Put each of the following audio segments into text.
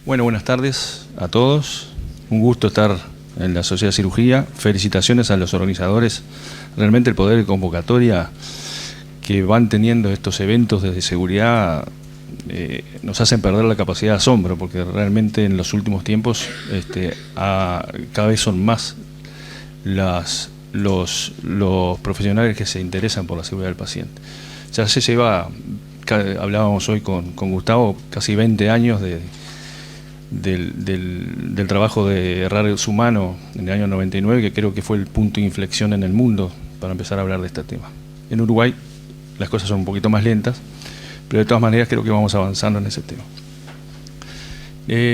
Bueno, buenas tardes a todos. Un gusto estar en la Sociedad de Cirugía. Felicitaciones a los organizadores. Realmente el poder de convocatoria que van teniendo estos eventos de seguridad nos hacen perder la capacidad de asombro, porque realmente en los últimos tiempos cada vez son más los profesionales que se interesan por la seguridad del paciente. Ya se lleva, hablábamos hoy con Gustavo, casi 20 años del trabajo de Errores Humanos en el año 99, que creo que fue el punto de inflexión en el mundo para empezar a hablar de este tema. En Uruguay las cosas son un poquito más lentas, pero de todas maneras creo que vamos avanzando en ese tema.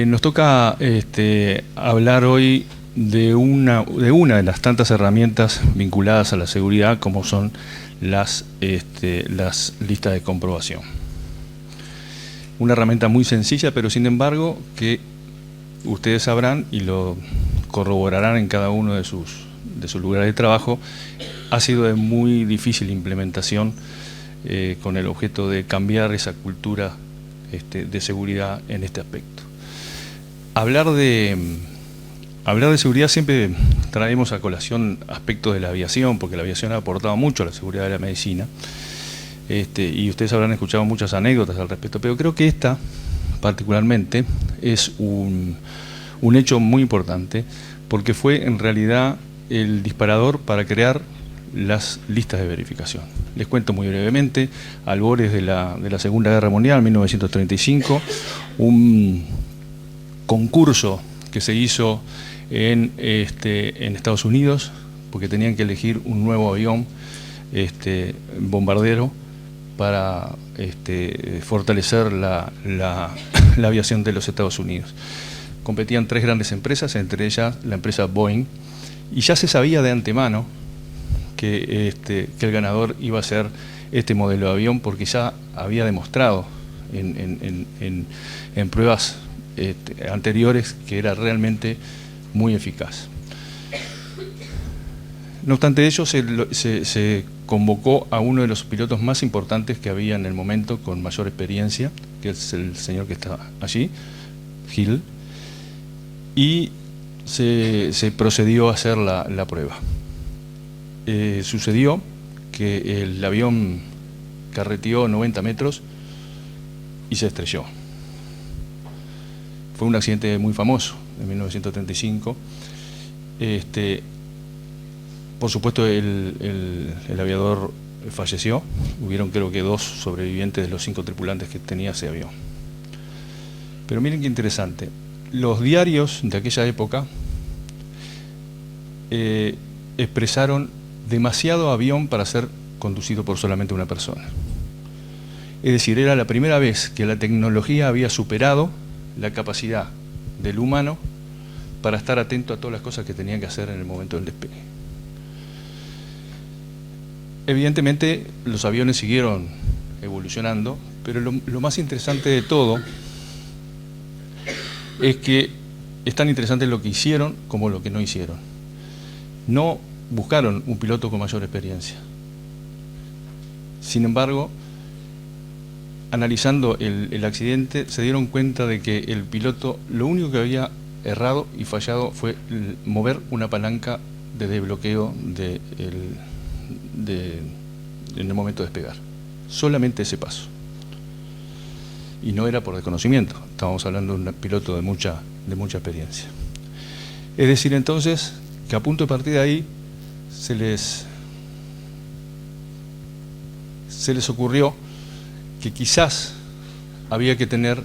Nos toca hablar hoy de una de las tantas herramientas vinculadas a la seguridad, como son las listas de comprobación. Una herramienta muy sencilla, pero sin embargo que ustedes sabrán y lo corroborarán en cada uno de sus lugares de trabajo, ha sido de muy difícil implementación con el objeto de cambiar esa cultura de seguridad en este aspecto. Hablar de seguridad siempre traemos a colación aspectos de la aviación, porque la aviación ha aportado mucho a la seguridad de la medicina. Y ustedes habrán escuchado muchas anécdotas al respecto, pero creo que esta particularmente es un hecho muy importante, porque fue en realidad el disparador para crear las listas de verificación. Les cuento muy brevemente: albores de la Segunda Guerra Mundial, 1935, un concurso que se hizo en Estados Unidos, porque tenían que elegir un nuevo avión bombardero para fortalecer la aviación de los Estados Unidos. Competían 3 grandes empresas, entre ellas la empresa Boeing, y ya se sabía de antemano que el ganador iba a ser este modelo de avión, porque ya había demostrado en pruebas anteriores que era realmente muy eficaz. No obstante ello, se convocó a uno de los pilotos más importantes que había en el momento, con mayor experiencia, que es el señor que está allí, Hill, y se procedió a hacer la prueba. Sucedió que el avión carreteó 90 metros y se estrelló. Fue un accidente muy famoso en 1935. Por supuesto el aviador falleció. Hubieron, creo que, 2 sobrevivientes de los 5 tripulantes que tenía ese avión. Pero miren qué interesante. Los diarios de aquella época expresaron demasiado avión para ser conducido por solamente una persona. Es decir, era la primera vez que la tecnología había superado la capacidad del humano para estar atento a todas las cosas que tenían que hacer en el momento del despegue. Evidentemente los aviones siguieron evolucionando, pero lo más interesante de todo es que es tan interesante lo que hicieron como lo que no hicieron. No buscaron un piloto con mayor experiencia. Sin embargo, analizando el accidente, se dieron cuenta de que el piloto lo único que había errado y fallado fue mover una palanca de desbloqueo en el momento de despegar. Solamente ese paso. Y no era por desconocimiento, estábamos hablando de un piloto de mucha experiencia. Es decir, entonces, que a punto de partir de ahí se les ocurrió que quizás había que tener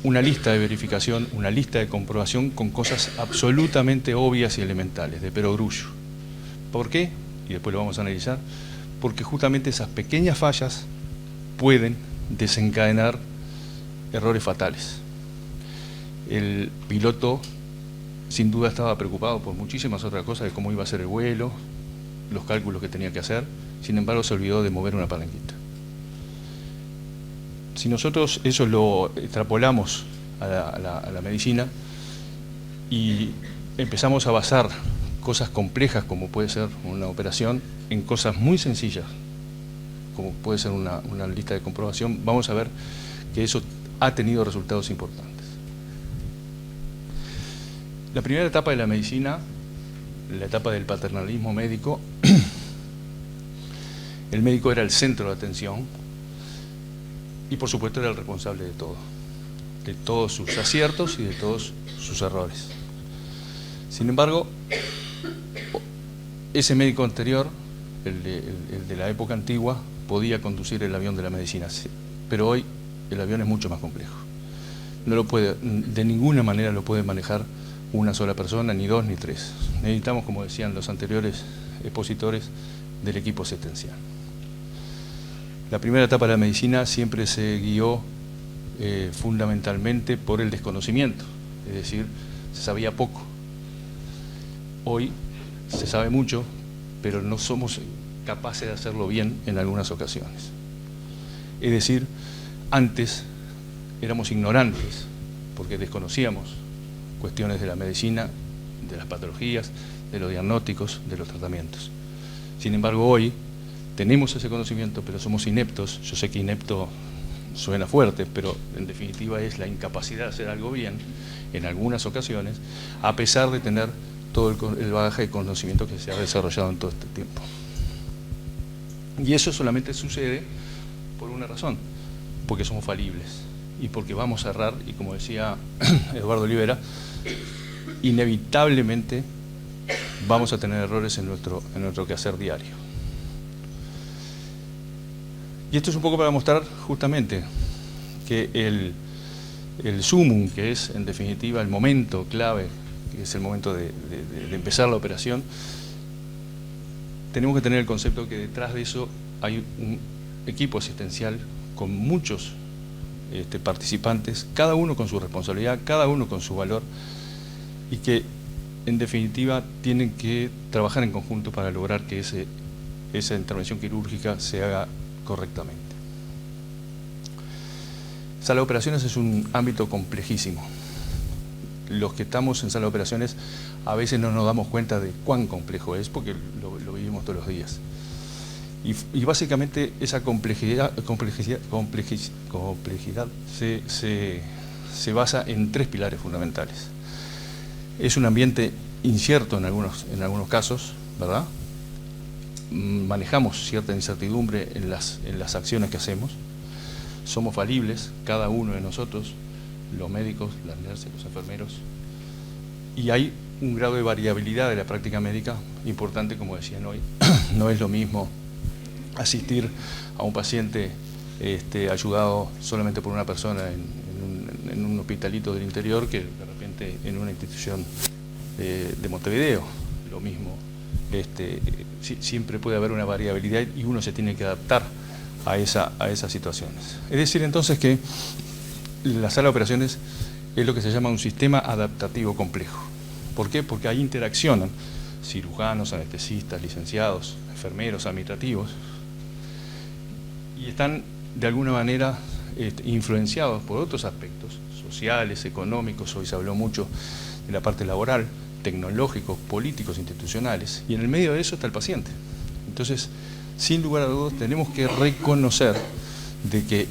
una lista de verificación, una lista de comprobación con cosas absolutamente obvias y elementales, de perogrullo. ¿Por qué? Y después lo vamos a analizar. Porque justamente esas pequeñas fallas pueden desencadenar errores fatales. El piloto sin duda estaba preocupado por muchísimas otras cosas, de cómo iba a ser el vuelo, los cálculos que tenía que hacer. Sin embargo, se olvidó de mover una palanquita. Si nosotros eso lo extrapolamos a la medicina y empezamos a basar cosas complejas, como puede ser una operación, en cosas muy sencillas, como puede ser una lista de comprobación, vamos a ver que eso ha tenido resultados importantes. La primera etapa de la medicina, la etapa del paternalismo médico, el médico era el centro de atención y por supuesto era el responsable de todo, de todos sus aciertos y de todos sus errores. Sin embargo, ese médico anterior, el de la época antigua, podía conducir el avión de la medicina, pero hoy el avión es mucho más complejo. No lo puede, de ninguna manera lo puede manejar una sola persona, ni dos, ni tres. Necesitamos, como decían los anteriores expositores, del equipo asistencial. La primera etapa de la medicina siempre se guió fundamentalmente por el desconocimiento, es decir, se sabía poco. Hoy se sabe mucho, pero no somos capaces de hacerlo bien en algunas ocasiones. Es decir, antes éramos ignorantes porque desconocíamos cuestiones de la medicina, de las patologías, de los diagnósticos, de los tratamientos. Sin embargo, hoy tenemos ese conocimiento, pero somos ineptos. Yo sé que inepto suena fuerte, pero en definitiva es la incapacidad de hacer algo bien en algunas ocasiones, a pesar de tener todo el bagaje de conocimiento que se ha desarrollado en todo este tiempo. Y eso solamente sucede por una razón, porque somos falibles y porque vamos a errar, y como decía Eduardo Olivera, inevitablemente vamos a tener errores en nuestro quehacer diario. Y esto es un poco para mostrar justamente que el sumum, que es en definitiva el momento clave, que es el momento de empezar la operación, tenemos que tener el concepto que detrás de eso hay un equipo asistencial con muchos participantes, cada uno con su responsabilidad, cada uno con su valor, y que en definitiva tienen que trabajar en conjunto para lograr que esa intervención quirúrgica se haga correctamente. Sala de operaciones es un ámbito complejísimo. Los que estamos en sala de operaciones a veces no nos damos cuenta de cuán complejo es, porque lo vivimos todos los días. Y básicamente esa complejidad se basa en tres pilares fundamentales. Es un ambiente incierto en algunos casos, ¿verdad? Manejamos cierta incertidumbre en las acciones que hacemos. Somos falibles, cada uno de nosotros, los médicos, las nurses, los enfermeros, y hay un grado de variabilidad de la práctica médica importante, como decían hoy. No es lo mismo asistir a un paciente ayudado solamente por una persona en un hospitalito del interior que de repente en una institución de Montevideo. Lo mismo, siempre puede haber una variabilidad y uno se tiene que adaptar a esas situaciones. Es decir, entonces, que la sala de operaciones es lo que se llama un sistema adaptativo complejo. ¿Por qué? Porque ahí interaccionan cirujanos, anestesistas, licenciados, enfermeros, administrativos, y están de alguna manera influenciados por otros aspectos sociales, económicos. Hoy se habló mucho de la parte laboral, tecnológicos, políticos, institucionales, y en el medio de eso está el paciente. Entonces, sin lugar a dudas, tenemos que reconocer de que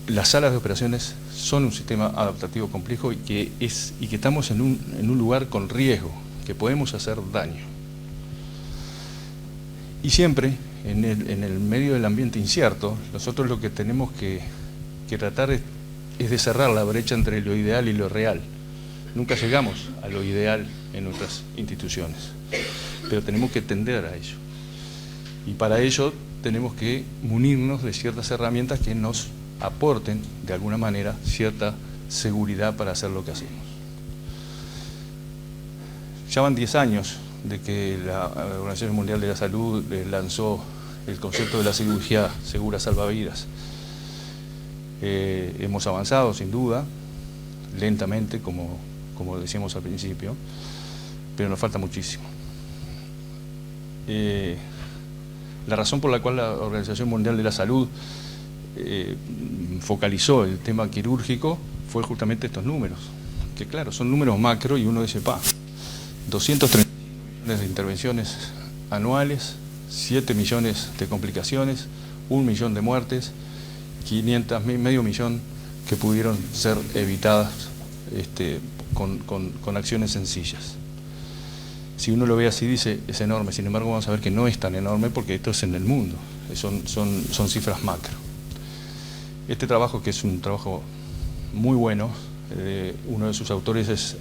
las salas de operaciones son un sistema adaptativo complejo y que estamos en un lugar con riesgo, que podemos hacer daño. Y siempre, en el medio del ambiente incierto, nosotros lo que tenemos que tratar es de cerrar la brecha entre lo ideal y lo real. Nunca llegamos a lo ideal en nuestras instituciones, pero tenemos que tender a ello. Y para ello tenemos que munirnos de ciertas herramientas que nos aporten, de alguna manera, cierta seguridad para hacer lo que hacemos. Ya van 10 años de que la Organización Mundial de la Salud lanzó el concepto de la cirugía segura salvavidas. Hemos avanzado, sin duda, lentamente, como decíamos al principio, pero nos falta muchísimo. La razón por la cual la Organización Mundial de la Salud focalizó el tema quirúrgico fue justamente estos números, que claro, son números macro, y uno dice, 230 millones de intervenciones anuales, 7 millones de complicaciones, 1 millón de muertes, 500.000, medio millón que pudieron ser evitadas con acciones sencillas. Si uno lo ve así, dice, es enorme. Sin embargo, vamos a ver que no es tan enorme porque esto es en el mundo. Son cifras macro. Este trabajo, que es un trabajo muy bueno, uno de sus autores es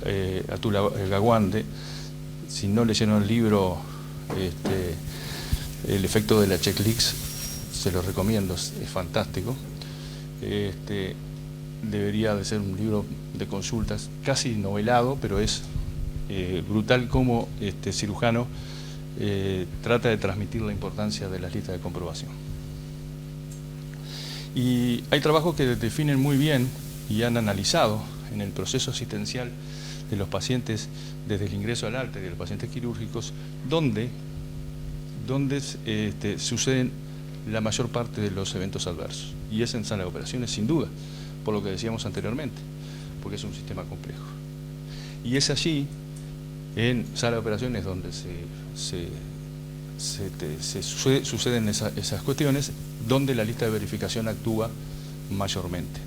Atul Gawande. Si no leyeron el libro El efecto de la checklist, se lo recomiendo, es fantástico. Debería de ser un libro de consultas, casi novelado, pero es brutal cómo este cirujano trata de transmitir la importancia de las listas de comprobación. Y hay trabajos que definen muy bien y han analizado en el proceso asistencial de los pacientes desde el ingreso al alta y de los pacientes quirúrgicos, donde suceden la mayor parte de los eventos adversos. Y es en sala de operaciones, sin duda, por lo que decíamos anteriormente, porque es un sistema complejo. Y es allí, en sala de operaciones, donde suceden esas cuestiones, donde la lista de verificación actúa mayormente.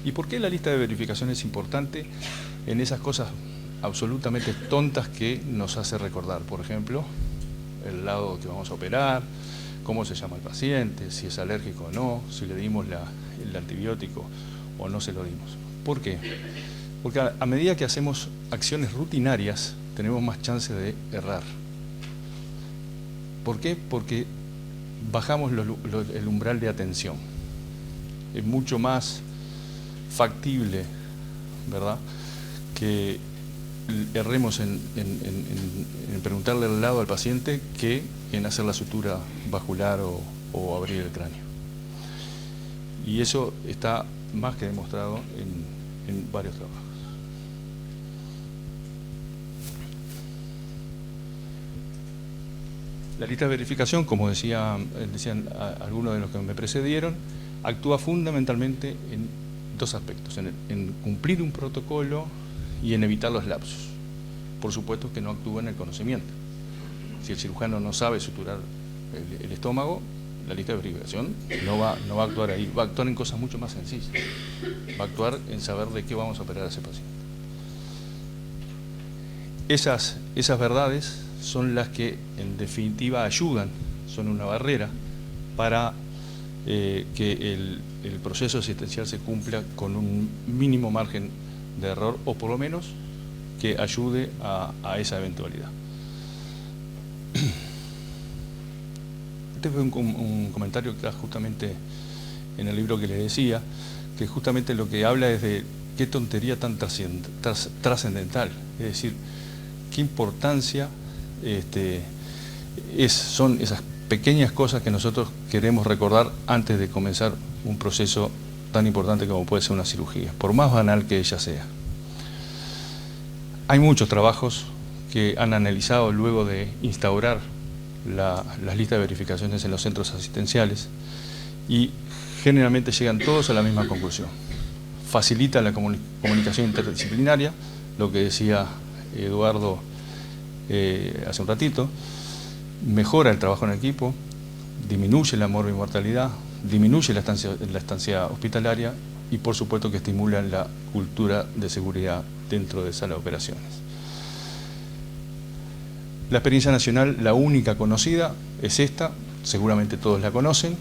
¿Y por qué la lista de verificación es importante? En esas cosas absolutamente tontas que nos hace recordar, por ejemplo, el lado que vamos a operar, cómo se llama el paciente, si es alérgico o no, si le dimos el antibiótico o no se lo dimos. ¿Por qué? Porque a medida que hacemos acciones rutinarias, tenemos más chance de errar. ¿Por qué? Porque bajamos el umbral de atención. Es mucho más factible, ¿verdad?, que erremos en preguntarle al lado al paciente que en hacer la sutura vascular o abrir el cráneo. Y eso está más que demostrado en varios trabajos. La lista de verificación, como decían algunos de los que me precedieron, actúa fundamentalmente en dos aspectos, en cumplir un protocolo y en evitar los lapsos. Por supuesto que no actúa en el conocimiento. Si el cirujano no sabe suturar el estómago, la lista de verificación no va a actuar ahí, va a actuar en cosas mucho más sencillas. Va a actuar en saber de qué vamos a operar a ese paciente. Esas verdades son las que en definitiva ayudan, son una barrera para que el proceso asistencial se cumpla con un mínimo margen de error, o por lo menos que ayude a esa eventualidad. Este fue un comentario que está justamente en el libro que les decía, que justamente lo que habla es de qué tontería tan trascendental, es decir, qué importancia son esas pequeñas cosas que nosotros queremos recordar antes de comenzar un proceso tan importante como puede ser una cirugía, por más banal que ella sea. Hay muchos trabajos que han analizado luego de instaurar las listas de verificaciones en los centros asistenciales y generalmente llegan todos a la misma conclusión. Facilita la comunicación interdisciplinaria, lo que decía Eduardo hace un ratito, mejora el trabajo en equipo, disminuye la morbimortalidad, disminuye la estancia hospitalaria y por supuesto que estimula la cultura de seguridad dentro de sala de operaciones. La experiencia nacional, la única conocida, es esta, seguramente todos la conocen.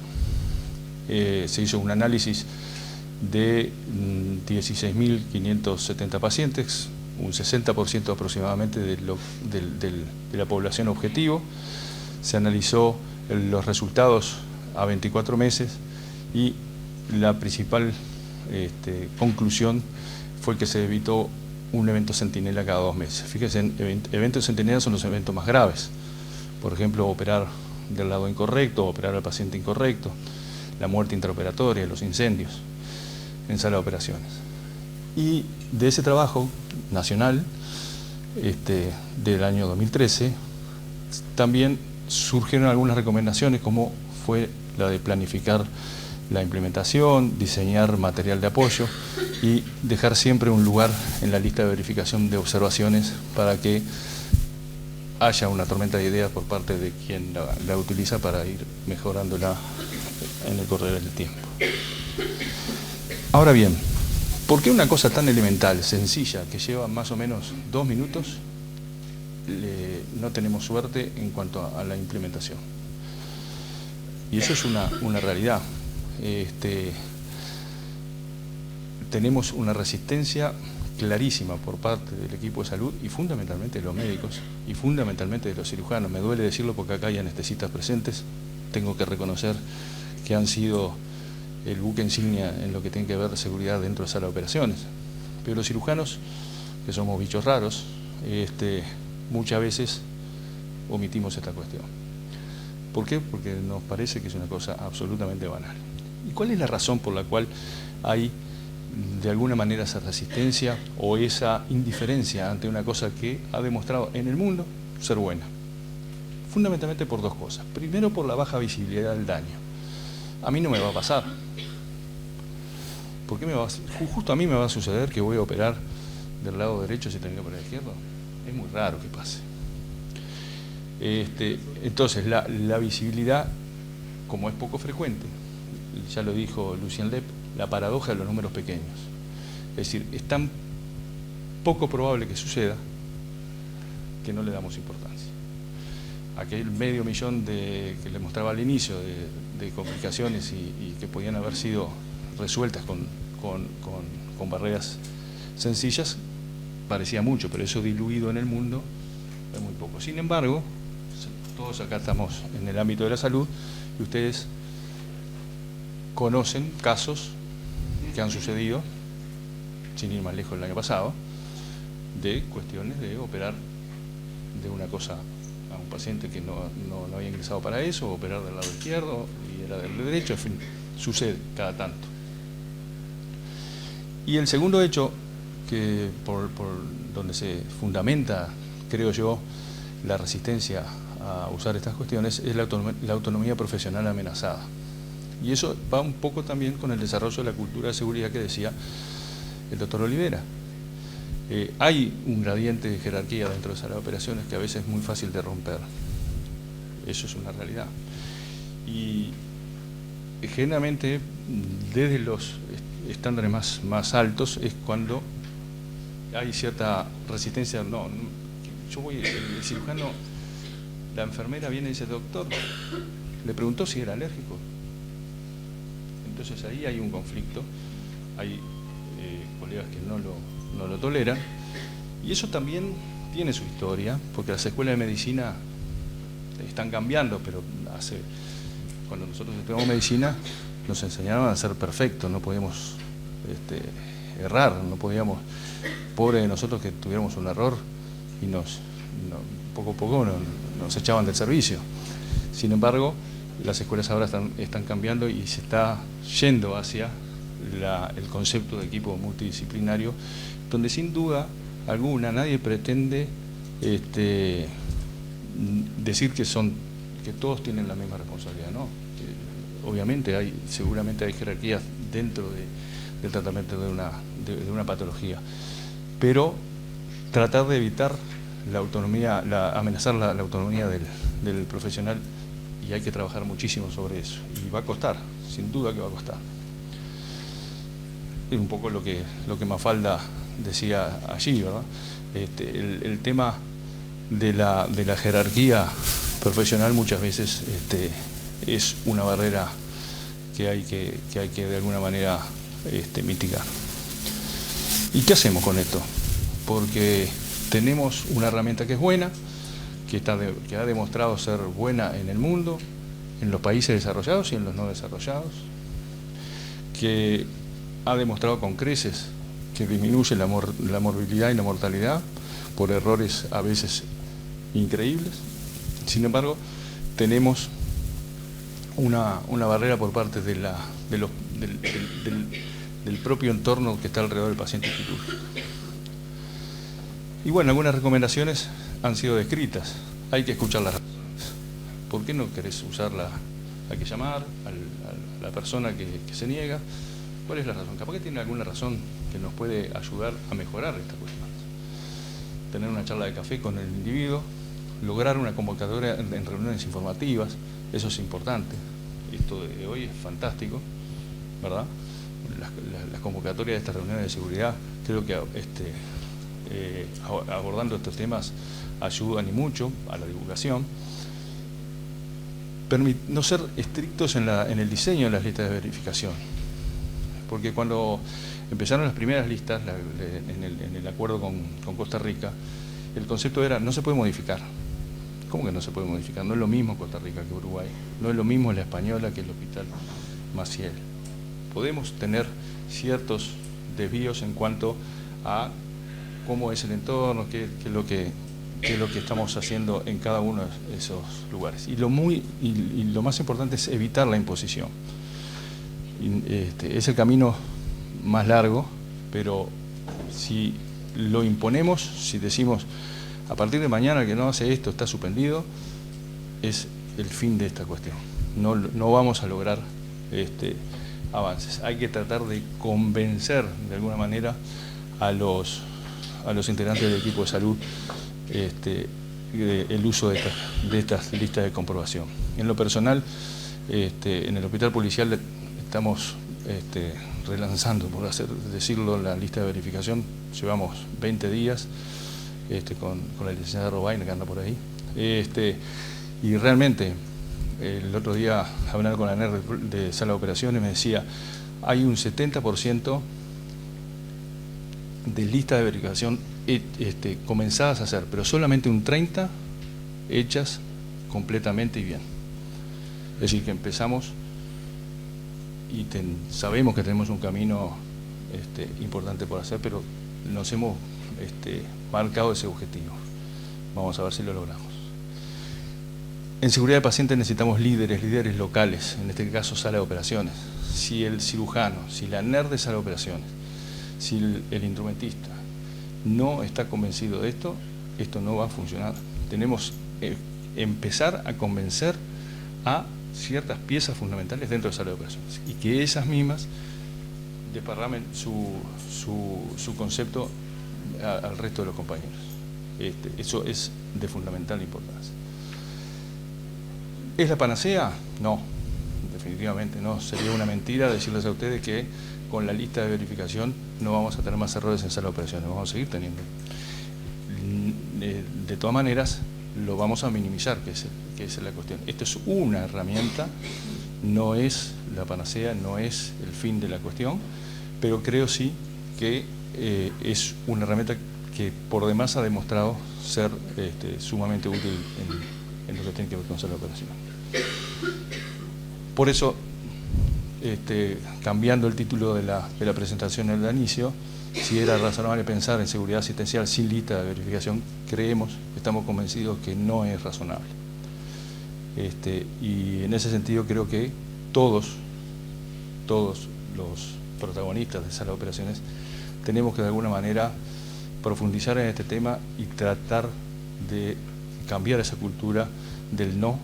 Se hizo un análisis de 16.570 pacientes, un 60% aproximadamente de la población objetivo. Se analizó los resultados a 24 meses y la principal conclusión fue que se evitó un evento centinela cada 2 meses. Fíjense, eventos centinela son los eventos más graves. Por ejemplo, operar del lado incorrecto, operar al paciente incorrecto, la muerte intraoperatoria, los incendios en sala de operaciones. Y de ese trabajo nacional del año 2013 también surgieron algunas recomendaciones, como fue la de planificar la implementación, diseñar material de apoyo y dejar siempre un lugar en la lista de verificación de observaciones para que haya una tormenta de ideas por parte de quien la utiliza para ir mejorándola en el correr del tiempo. Ahora bien, ¿por qué una cosa tan elemental, sencilla, que lleva más o menos 2 minutos, no tenemos suerte en cuanto a la implementación? Y eso es una realidad. Tenemos una resistencia clarísima por parte del equipo de salud y fundamentalmente de los médicos y fundamentalmente de los cirujanos. Me duele decirlo porque acá hay anestesistas presentes. Tengo que reconocer que han sido el buque insignia en lo que tiene que ver seguridad dentro de sala de operaciones. Pero los cirujanos, que somos bichos raros, muchas veces omitimos esta cuestión. ¿Por qué? Porque nos parece que es una cosa absolutamente banal. ¿Y cuál es la razón por la cual hay de alguna manera esa resistencia o esa indiferencia ante una cosa que ha demostrado en el mundo ser buena? Fundamentalmente por 2 cosas. Primero, por la baja visibilidad del daño. A mí no me va a pasar. ¿Por qué justo a mí me va a suceder que voy a operar del lado derecho si tengo que operar izquierdo? Es muy raro que pase. Entonces, la visibilidad, como es poco frecuente, ya lo dijo Lucien Lepp, la paradoja de los números pequeños. Es decir, es tan poco probable que suceda que no le damos importancia. Aquel medio millón que le mostraba al inicio de complicaciones y que podían haber sido resueltas con barreras sencillas, parecía mucho, pero eso diluido en el mundo es muy poco. Sin embargo, todos acá estamos en el ámbito de la salud y ustedes conocen casos que han sucedido, sin ir más lejos el año pasado, de cuestiones de operar de una cosa a un paciente que no había ingresado para eso, o operar del lado izquierdo y era del derecho, en fin, sucede cada tanto. Y el segundo hecho, que por donde se fundamenta, creo yo, la resistencia a usar estas cuestiones, es la autonomía profesional amenazada. Y eso va un poco también con el desarrollo de la cultura de seguridad que decía el doctor Olivera. Hay un gradiente de jerarquía dentro de sala de operaciones que a veces es muy fácil de romper. Eso es una realidad. Y generalmente, desde los estándares más altos, es cuando hay cierta resistencia. Yo voy, el cirujano, la enfermera viene y dice, doctor, le preguntó si era alérgico. Entonces ahí hay un conflicto, hay colegas que no lo toleran, y eso también tiene su historia, porque las escuelas de medicina están cambiando, pero cuando nosotros estudiamos medicina nos enseñaron a ser perfectos, no podíamos errar, no podíamos, pobre de nosotros que tuviéramos un error y poco a poco nos echaban del servicio. Sin embargo, las escuelas ahora están cambiando y se está yendo hacia el concepto de equipo multidisciplinario, donde sin duda alguna nadie pretende decir que todos tienen la misma responsabilidad, ¿no? Obviamente seguramente hay jerarquías dentro del tratamiento de una patología, pero tratar de evitar la autonomía, amenazar la autonomía del profesional, y hay que trabajar muchísimo sobre eso, y va a costar, sin duda que va a costar. Es un poco lo que Mafalda decía allí, ¿verdad? El tema de la jerarquía profesional muchas veces es una barrera que hay que de alguna manera mitigar. ¿Y qué hacemos con esto? Porque tenemos una herramienta que es buena, que ha demostrado ser buena en el mundo, en los países desarrollados y en los no desarrollados, que ha demostrado con creces que disminuye la morbilidad y la mortalidad por errores a veces increíbles. Sin embargo, tenemos una barrera por parte del propio entorno que está alrededor del paciente quirúrgico. Y bueno, algunas recomendaciones han sido descritas. Hay que escuchar las razones. ¿Por qué no querés usarla? Hay que llamar a la persona que se niega. ¿Cuál es la razón? Capaz que tiene alguna razón que nos puede ayudar a mejorar esta cuestión. Tener una charla de café con el individuo, lograr una convocatoria en reuniones informativas, eso es importante. Esto de hoy es fantástico, ¿verdad? las convocatorias de estas reuniones de seguridad, creo que abordando estos temas ayudan y mucho a la divulgación. No ser estrictos en el diseño de las listas de verificación, porque cuando empezaron las primeras listas en el acuerdo con Costa Rica, el concepto era no se puede modificar. ¿Cómo que no se puede modificar? No es lo mismo Costa Rica que Uruguay, no es lo mismo la Española que el Hospital Maciel. Podemos tener ciertos desvíos en cuanto a cómo es el entorno, qué es lo que estamos haciendo en cada uno de esos lugares. Y lo más importante es evitar la imposición. Es el camino más largo, pero si lo imponemos, si decimos a partir de mañana el que no hace esto está suspendido, es el fin de esta cuestión. No vamos a lograr avances. Hay que tratar de convencer de alguna manera a los integrantes del equipo de salud el uso de estas listas de comprobación. En lo personal, en el hospital policial estamos relanzando, por decirlo, la lista de verificación. Llevamos 20 días con la licenciada Robaina, que anda por ahí. Y realmente, el otro día, hablando con la NER de sala de operaciones, me decía, hay un 70% de lista de verificación comenzadas a hacer, pero solamente un 30% hechas completamente y bien. Es decir, que empezamos y sabemos que tenemos un camino importante por hacer, pero nos hemos marcado ese objetivo. Vamos a ver si lo logramos. En seguridad de pacientes necesitamos líderes locales, en este caso sala de operaciones. Si el cirujano, si la NER de sala de operaciones, si el instrumentista no está convencido de esto, esto no va a funcionar. Tenemos que empezar a convencer a ciertas piezas fundamentales dentro de sala de operaciones y que esas mismas desparramen su concepto al resto de los compañeros. Eso es de fundamental importancia. ¿Es la panacea? No, definitivamente no. Sería una mentira decirles a ustedes que con la lista de verificación no vamos a tener más errores en sala de operaciones, vamos a seguir teniendo. De todas maneras, lo vamos a minimizar, que es la cuestión. Esto es una herramienta, no es la panacea, no es el fin de la cuestión, pero creo sí que es una herramienta que por demás ha demostrado ser sumamente útil en lo que tiene que ver con sala de operaciones. Por eso, cambiando el título de la presentación del inicio, si era razonable pensar en seguridad asistencial sin lista de verificación, estamos convencidos que no es razonable. Y en ese sentido creo que todos los protagonistas de sala de operaciones tenemos que de alguna manera profundizar en este tema y tratar de cambiar esa cultura del no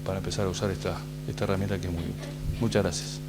para empezar a usar esta herramienta que es muy útil. Muchas gracias.